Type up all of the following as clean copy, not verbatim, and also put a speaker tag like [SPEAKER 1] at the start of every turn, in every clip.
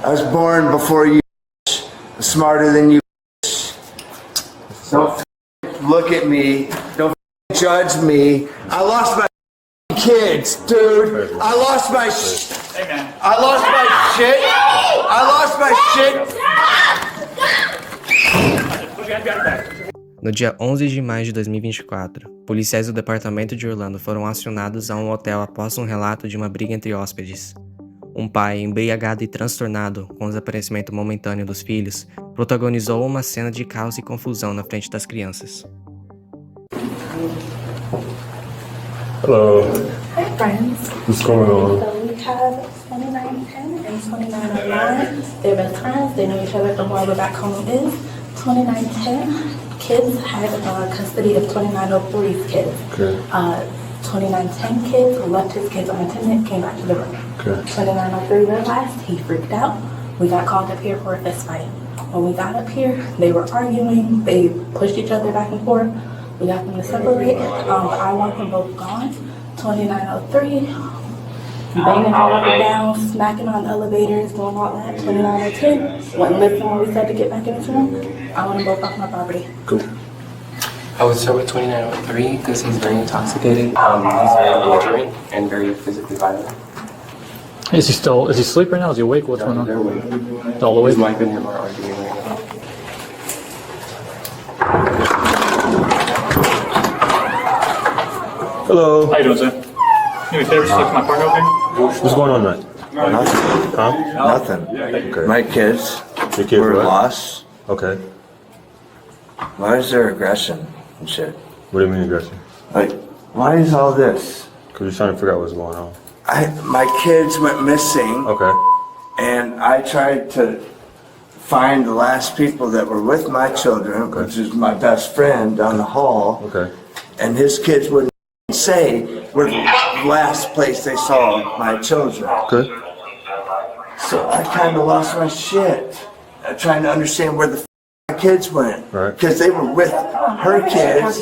[SPEAKER 1] I was born before you, smarter than you. Don't look at me. Don't judge me. I lost my kids, dude. I lost my shit. I lost my shit.
[SPEAKER 2] No dia 11 de maio de 2024, policiais do departamento de Orlando foram acionados a um hotel após um relato de uma briga entre hóspedes. Um pai, embriagado e transtornado com o desaparecimento momentâneo dos filhos, protagonizou uma cena de caos e confusão na frente das crianças.
[SPEAKER 3] Hello.
[SPEAKER 4] Hi friends.
[SPEAKER 3] What's going on?
[SPEAKER 4] So we have 2910 and 2909. They're best friends. They know each other from wherever back home is. 2910 kids had custody of 2903's kids.
[SPEAKER 3] Okay.
[SPEAKER 4] 2910 kids left his kids unattended, came back to the room.
[SPEAKER 3] Okay.
[SPEAKER 4] 2903 realized, he freaked out. We got called up here for a fist fight. When we got up here, they were arguing. They pushed each other back and forth. We got them to separate. I want them both gone. 2903, banging all up and down, smacking on elevators, doing all that. 2910, wouldn't listen when we said to get back in this room. I want them both off my property.
[SPEAKER 3] Cool.
[SPEAKER 5] I would start with 2903 because he's very intoxicated. He's very belligerent and very physically violent.
[SPEAKER 6] Is he asleep right now? Is he awake? What's going on?
[SPEAKER 5] They're awake.
[SPEAKER 6] All the way?
[SPEAKER 5] His wife and him are arguing right now.
[SPEAKER 3] Hello.
[SPEAKER 6] How you doing, sir? You favor just look my partner over here?
[SPEAKER 3] What's going on tonight?
[SPEAKER 1] Nothing.
[SPEAKER 3] Huh?
[SPEAKER 1] Nothing.
[SPEAKER 3] Okay.
[SPEAKER 1] My kids
[SPEAKER 3] Your kids
[SPEAKER 1] were
[SPEAKER 3] what?
[SPEAKER 1] lost.
[SPEAKER 3] Okay.
[SPEAKER 1] Why is there aggression and shit?
[SPEAKER 3] What do you mean aggression?
[SPEAKER 1] Like, why is all this?
[SPEAKER 3] Because you're trying to figure out what's going on.
[SPEAKER 1] My kids went missing,
[SPEAKER 3] Okay.
[SPEAKER 1] and I tried to find the last people that were with my children, which is my best friend down the hall,
[SPEAKER 3] Okay.
[SPEAKER 1] and his kids wouldn't say where the last place they saw my children.
[SPEAKER 3] Okay.
[SPEAKER 1] So I kind of lost my shit, trying to understand where the my kids went,
[SPEAKER 3] Right.
[SPEAKER 1] because they were with her kids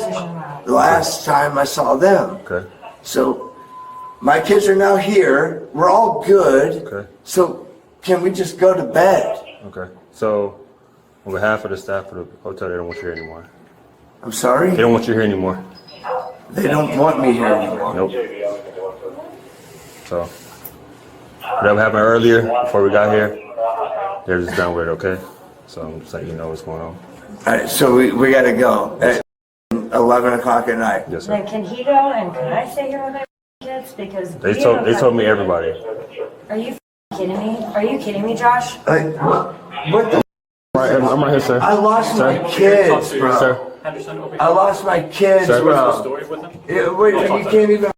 [SPEAKER 1] the last time I saw them.
[SPEAKER 3] Okay.
[SPEAKER 1] So my kids are now here. We're all good.
[SPEAKER 3] Okay.
[SPEAKER 1] So can we just go to bed?
[SPEAKER 3] Okay. So, on behalf of the staff of the hotel, they don't want you here anymore.
[SPEAKER 1] I'm sorry?
[SPEAKER 3] They don't want you here anymore.
[SPEAKER 1] They don't want me here anymore.
[SPEAKER 3] Nope. So, whatever happened earlier, before we got here, they're just done with it, okay? So I'm just letting you know what's going on.
[SPEAKER 1] All right, so we got to go at 11 o'clock at night.
[SPEAKER 3] Yes,
[SPEAKER 7] Then
[SPEAKER 3] sir.
[SPEAKER 7] can he go and can I stay here with my kids? Because
[SPEAKER 3] They told me everybody.
[SPEAKER 7] Are you kidding me? Are you kidding me, Josh?
[SPEAKER 1] Like, what the?
[SPEAKER 3] I'm right here, sir.
[SPEAKER 1] I lost my kids, bro.
[SPEAKER 3] Sir.
[SPEAKER 1] I lost my kids,
[SPEAKER 3] Sir.
[SPEAKER 1] bro.
[SPEAKER 6] Story with him?
[SPEAKER 1] Yeah, wait, you can't even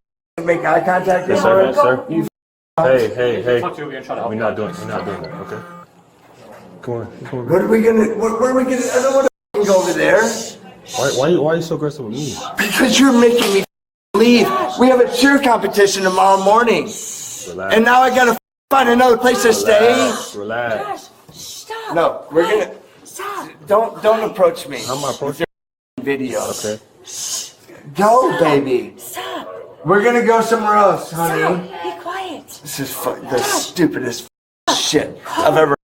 [SPEAKER 1] make eye contact
[SPEAKER 3] Yes, sir.
[SPEAKER 1] anymore?
[SPEAKER 3] Yes, sir.
[SPEAKER 1] You
[SPEAKER 3] Hey.
[SPEAKER 6] Talk to you again, try to help
[SPEAKER 3] We're
[SPEAKER 6] you.
[SPEAKER 3] not doing that, okay? Come on.
[SPEAKER 1] What are we gonna? Where are we gonna? I don't want to go over there
[SPEAKER 3] Why are you so aggressive with me?
[SPEAKER 1] because you're making me leave. We have a cheer competition tomorrow morning,
[SPEAKER 3] Relax.
[SPEAKER 1] and now I gotta find another place to stay.
[SPEAKER 3] Relax.
[SPEAKER 7] Stop.
[SPEAKER 1] No, we're gonna.
[SPEAKER 7] Stop.
[SPEAKER 1] Don't approach me.
[SPEAKER 3] I'm not approaching.
[SPEAKER 1] Videos.
[SPEAKER 3] Okay.
[SPEAKER 1] Go, baby.
[SPEAKER 7] Stop.
[SPEAKER 1] We're gonna go somewhere else, honey.
[SPEAKER 7] Stop. Be quiet.
[SPEAKER 1] This is the stupidest shit I've ever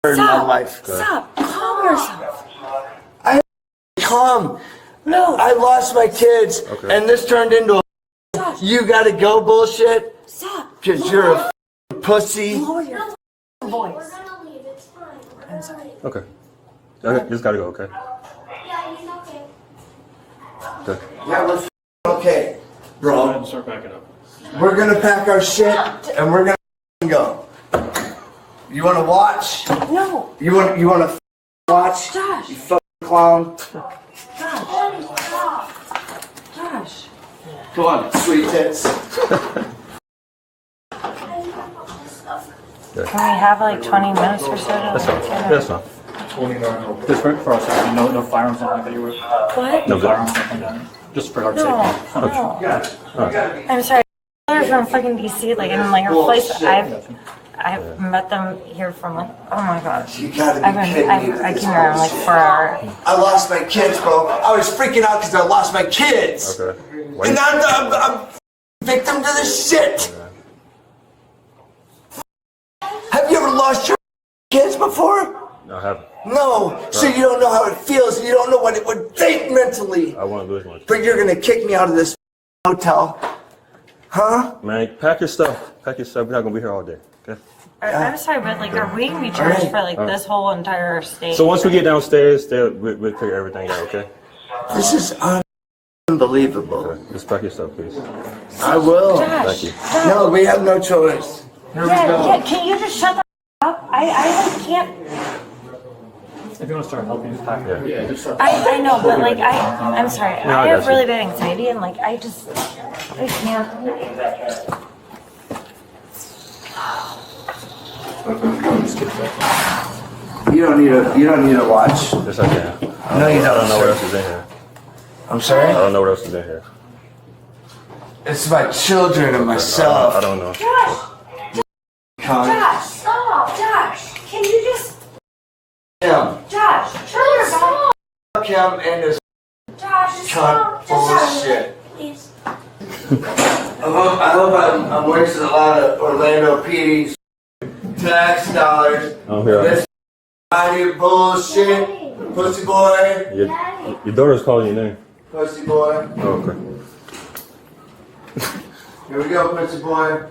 [SPEAKER 1] heard in my
[SPEAKER 7] Stop.
[SPEAKER 1] life.
[SPEAKER 7] Stop. Calm yourself.
[SPEAKER 1] Calm.
[SPEAKER 7] No.
[SPEAKER 1] I lost my kids,
[SPEAKER 3] Okay.
[SPEAKER 1] and this turned into a
[SPEAKER 7] Josh.
[SPEAKER 1] you gotta go bullshit
[SPEAKER 7] Stop.
[SPEAKER 1] because you're a pussy.
[SPEAKER 7] Lower your voice. I'm sorry.
[SPEAKER 3] Okay. Okay. Just gotta go, okay? Okay.
[SPEAKER 1] Yeah, we're okay, bro.
[SPEAKER 6] Start backing up.
[SPEAKER 1] We're gonna pack our shit and we're gonna go. You wanna watch?
[SPEAKER 7] No.
[SPEAKER 1] You wanna watch?
[SPEAKER 7] Josh.
[SPEAKER 1] You fucking clown.
[SPEAKER 7] Josh.
[SPEAKER 1] Come on, sweet tits.
[SPEAKER 7] Can we have like 20 minutes or so?
[SPEAKER 3] That's fine.
[SPEAKER 6] Just for us, no firearms, nothing like that you were.
[SPEAKER 7] What?
[SPEAKER 3] No,
[SPEAKER 6] Firearms, nothing like that. Just for our
[SPEAKER 7] No.
[SPEAKER 6] safety.
[SPEAKER 7] No. I'm sorry. They're from fucking DC, like in like a place I've met them here from like, oh my gosh.
[SPEAKER 1] You gotta
[SPEAKER 7] I've
[SPEAKER 1] be
[SPEAKER 7] been,
[SPEAKER 1] kidding me. with
[SPEAKER 7] I
[SPEAKER 1] this
[SPEAKER 7] came around like
[SPEAKER 1] bullshit.
[SPEAKER 7] 4 hours.
[SPEAKER 1] I lost my kids, bro. I was freaking out because I lost my kids.
[SPEAKER 3] Okay. Why
[SPEAKER 1] And
[SPEAKER 3] you-
[SPEAKER 1] I'm victim to this shit. Have you ever lost your kids before?
[SPEAKER 3] I haven't.
[SPEAKER 1] No. So you don't know how it feels. You don't know what it would think mentally.
[SPEAKER 3] I want to lose my.
[SPEAKER 1] But you're gonna kick me out of this hotel, huh?
[SPEAKER 3] Man, pack your stuff. Pack your stuff. We're not gonna be here all day. Okay.
[SPEAKER 7] I'm sorry, but like, are we gonna be charged for like this whole entire stay?
[SPEAKER 3] So once we get downstairs, we'll figure everything out. Okay.
[SPEAKER 1] This is unbelievable.
[SPEAKER 3] Okay. Just pack your stuff, please.
[SPEAKER 1] I will.
[SPEAKER 7] Josh,
[SPEAKER 3] Thank you.
[SPEAKER 1] No, we have no choice. Here we go.
[SPEAKER 7] yeah, can you just shut the up? I like, can't.
[SPEAKER 6] If you want to start helping, just pack it.
[SPEAKER 3] Yeah.
[SPEAKER 6] Just start.
[SPEAKER 7] I know, but like, I'm sorry.
[SPEAKER 3] No,
[SPEAKER 7] I
[SPEAKER 3] I
[SPEAKER 7] have
[SPEAKER 3] got you.
[SPEAKER 7] really bad anxiety, and like, I can't.
[SPEAKER 1] You don't need a watch.
[SPEAKER 3] Yes, I can.
[SPEAKER 1] No, you
[SPEAKER 3] I don't
[SPEAKER 1] don't.
[SPEAKER 3] know what else is in here.
[SPEAKER 1] I'm sorry?
[SPEAKER 3] I don't know what else is in here.
[SPEAKER 1] It's my children and myself.
[SPEAKER 3] I don't know.
[SPEAKER 7] Josh, stop! Josh, can you just?
[SPEAKER 1] Him.
[SPEAKER 7] Josh, turn your back.
[SPEAKER 1] Fuck him and his
[SPEAKER 7] Josh,
[SPEAKER 1] cunt full of
[SPEAKER 7] Josh,
[SPEAKER 1] shit.
[SPEAKER 7] please.
[SPEAKER 1] I hope I'm wasting a lot of Orlando PD's tax dollars.
[SPEAKER 3] I'm here.
[SPEAKER 1] This bullshit. Pussy boy.
[SPEAKER 3] Your daughter's calling your name.
[SPEAKER 1] Pussy boy.
[SPEAKER 3] Oh, okay.
[SPEAKER 1] Here we go, pussy boy.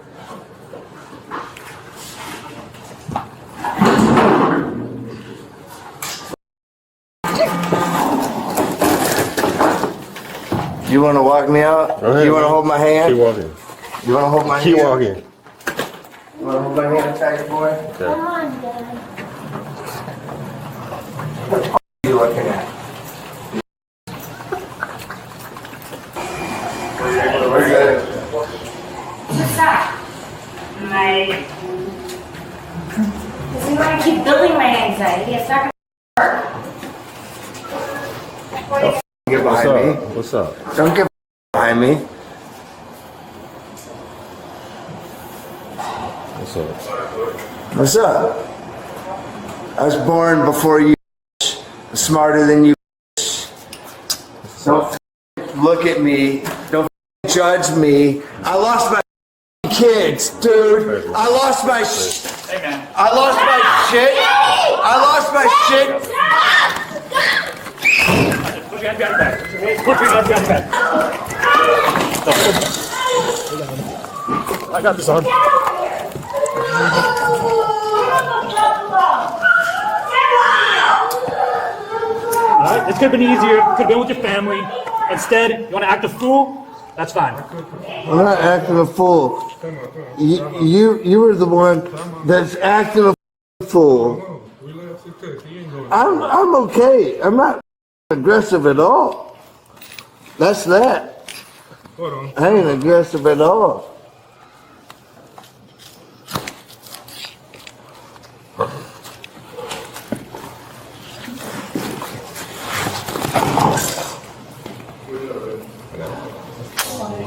[SPEAKER 1] You want to walk me out?
[SPEAKER 3] Go ahead,
[SPEAKER 1] You want to
[SPEAKER 3] man.
[SPEAKER 1] hold my hand?
[SPEAKER 3] Keep walking.
[SPEAKER 1] You want to hold my
[SPEAKER 3] Keep
[SPEAKER 1] hand?
[SPEAKER 3] walking.
[SPEAKER 1] You want to hold my hand, tiger boy?
[SPEAKER 3] Okay.
[SPEAKER 7] Come on, Dad.
[SPEAKER 1] What are you looking at? We're good.
[SPEAKER 7] What's that? This is gonna keep building my anxiety. It's not gonna work.
[SPEAKER 1] Get
[SPEAKER 3] What's
[SPEAKER 1] behind me.
[SPEAKER 3] up? What's up?
[SPEAKER 1] Don't get behind me.
[SPEAKER 3] What's up?
[SPEAKER 1] What's up? I was born before you. Smarter than you. Don't look at me. Don't judge me. I lost my kids, dude. I lost my I lost my shit. I lost my shit.
[SPEAKER 6] Put your head back. Put your head back. I got this on. Alright, this could have been easier. Could have been with your family. Instead, you want to act a fool? That's fine.
[SPEAKER 1] I'm not acting a fool. You were the one that's acting a fool. I'm okay. I'm not aggressive at all. That's that. I ain't aggressive at all.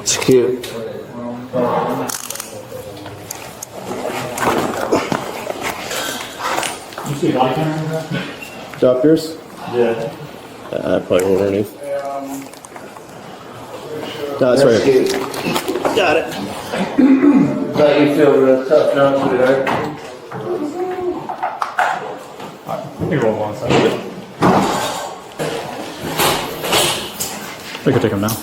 [SPEAKER 1] It's cute.
[SPEAKER 6] You see a body camera?
[SPEAKER 3] Doctors?
[SPEAKER 6] Yeah.
[SPEAKER 3] I probably won't underneath. No, that's right.
[SPEAKER 1] Cute.
[SPEAKER 3] Got it.
[SPEAKER 1] Thought you feel real tough, don't you, sweetheart?
[SPEAKER 6] You can roll one side. We can take him now.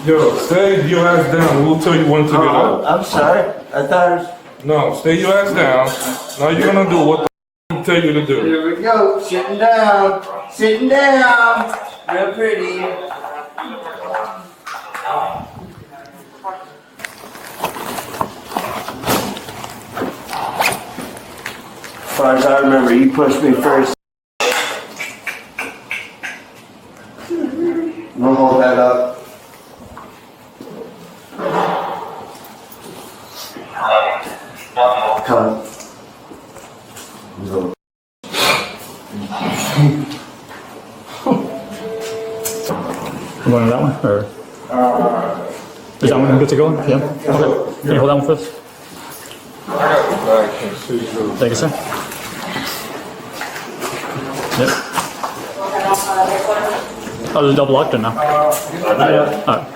[SPEAKER 8] Yo, stay your ass down. We'll tell you when to get up.
[SPEAKER 1] I'm sorry. I thought it was...
[SPEAKER 8] No, stay your ass down. Now you're gonna do what the tell you to do.
[SPEAKER 1] Here we go. Sitting down. Sitting down. Real pretty. As far as I remember, you pushed me first. We'll hold that up. Come.
[SPEAKER 6] You want that one? Or? Is that one good to go? Yeah. Okay. Can you hold that one first? Thank you, sir. Yep. Oh, there's a double locked in now. Alright.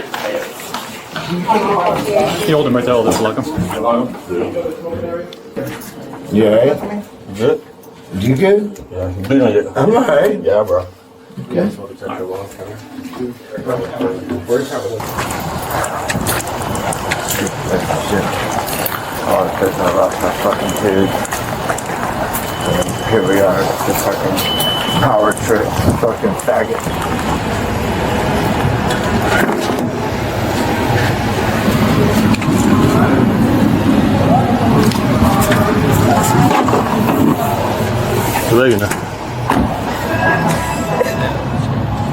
[SPEAKER 6] You hold them right there, I'll just lock them.
[SPEAKER 1] You alright?
[SPEAKER 3] Good?
[SPEAKER 1] You good?
[SPEAKER 3] Yeah. Bleeding on you.
[SPEAKER 1] I'm alright.
[SPEAKER 3] Yeah, bro.
[SPEAKER 1] Okay. Oh, because I lost my fucking kid. And here we are, the fucking power trip, fucking faggot.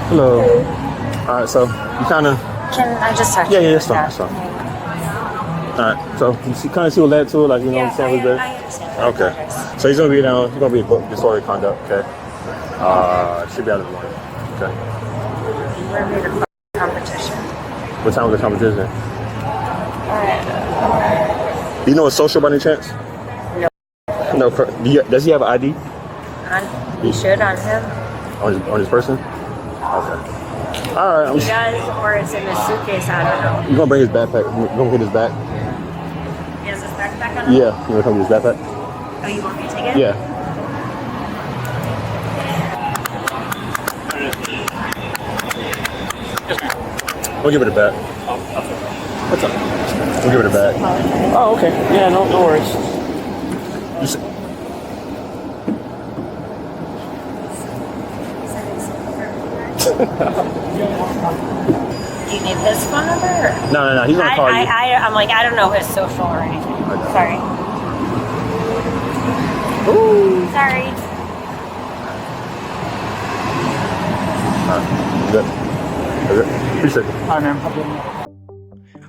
[SPEAKER 3] Hello. Alright, so you kind of.
[SPEAKER 7] Can I just talk to
[SPEAKER 3] Yeah,
[SPEAKER 7] you?
[SPEAKER 3] yeah, that's fine. That's fine. Alright, so you kind of see what led to it, like, you know what I'm saying?
[SPEAKER 7] I understand.
[SPEAKER 3] Okay. So he's gonna be down. He's gonna be booked disorderly conduct. Okay. Should be out in the morning. Okay.
[SPEAKER 7] We're here to competition.
[SPEAKER 3] What time was the competition? Do you know a social by any chance?
[SPEAKER 7] No.
[SPEAKER 3] No. Does he have an ID
[SPEAKER 7] He should on him.
[SPEAKER 3] on his person? Okay. All right.
[SPEAKER 7] He does, or it's in his suitcase. I don't know.
[SPEAKER 3] You gonna bring his backpack? You gonna get his back?
[SPEAKER 7] He has his backpack on him?
[SPEAKER 3] Yeah. You wanna come get his backpack?
[SPEAKER 7] Oh, you want me to take it?
[SPEAKER 3] Yeah. We'll give it a back. What's up? We'll give it a back.
[SPEAKER 6] Oh, okay. Yeah, no worries.
[SPEAKER 3] You s-
[SPEAKER 7] Do you need his phone number? Or?
[SPEAKER 3] No. He's gonna call you.
[SPEAKER 7] I'm like, I don't know his social or anything.
[SPEAKER 3] Okay.
[SPEAKER 7] Sorry. Ooh. Sorry.
[SPEAKER 3] Good. Appreciate it.
[SPEAKER 6] Hi, ma'am.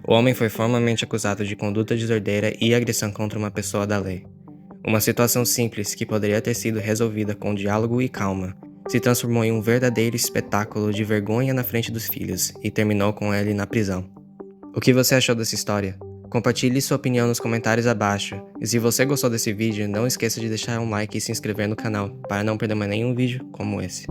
[SPEAKER 2] O homem foi formalmente acusado de conduta desordeira e agressão contra uma pessoa da lei. Uma situação simples que poderia ter sido resolvida com diálogo e calma, se transformou em um verdadeiro espetáculo de vergonha na frente dos filhos e terminou com ele na prisão. O que você achou dessa história? Compartilhe sua opinião nos comentários abaixo, e se você gostou desse vídeo, não esqueça de deixar um like e se inscrever no canal para não perder mais nenhum vídeo como esse.